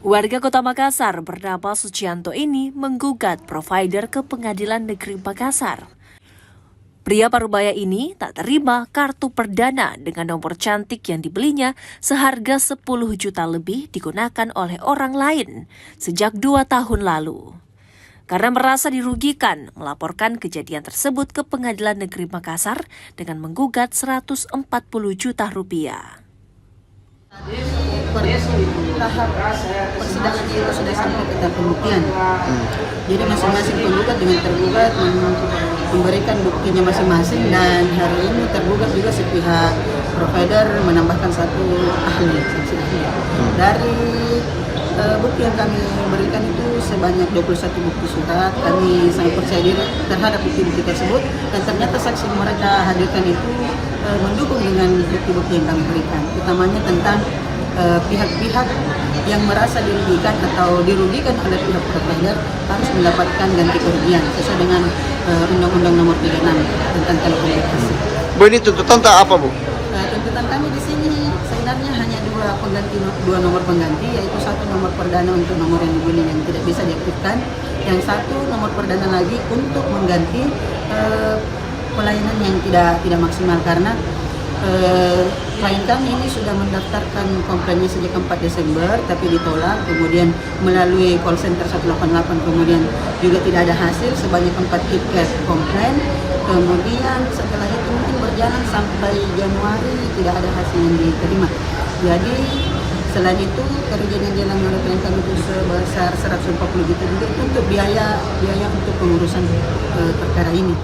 Warga Kota Makassar bernama Sucianto ini menggugat provider ke Pengadilan Negeri Makassar. Pria parubaya ini tak terima kartu perdana dengan nomor cantik yang dibelinya seharga 10 juta lebih digunakan oleh orang lain sejak 2 tahun lalu. Karena merasa dirugikan, melaporkan kejadian tersebut ke Pengadilan Negeri Makassar dengan menggugat 140 juta rupiah. Tahap persidangan itu sudah sampai ke tahap pembuktian. Jadi masing-masing penggugat dengan tergugat memberikan buktinya masing-masing, dan hari ini tergugat juga sepihak provider menambahkan satu ahli, saksi ahli. Dari bukti yang kami berikan itu sebanyak 21 bukti surat. Kami sangat percaya diri terhadap bukti-bukti tersebut, dan ternyata saksi mereka hadirkan itu mendukung dengan bukti-bukti yang kami berikan, utamanya tentang pihak-pihak yang merasa dirugikan atau dirugikan oleh pihak provider harus mendapatkan ganti kerugian sesuai dengan Undang-Undang Nomor 36 tentang telekomunikasi. Bu, ini tuntutan tak apa, Bu? Tuntutan kami di sini sebenarnya hanya dua nomor pengganti, yaitu satu nomor perdana untuk nomor yang dibeli yang tidak bisa diaktifkan, yang satu nomor perdana lagi untuk mengganti pelayanan yang tidak maksimal, karena klien kami ini sudah mendaftarkan komplainnya sejak 4 Desember tapi ditolak, kemudian melalui call center 188, kemudian juga tidak ada hasil sebanyak 4 tiket komplain, kemudian setelah itu mungkin berjalan sampai Januari tidak ada hasil yang diterima. Jadi selain itu kerugian yang dialami oleh klien kami itu sebesar 140 juta juga untuk biaya untuk pengurusan perkara ini.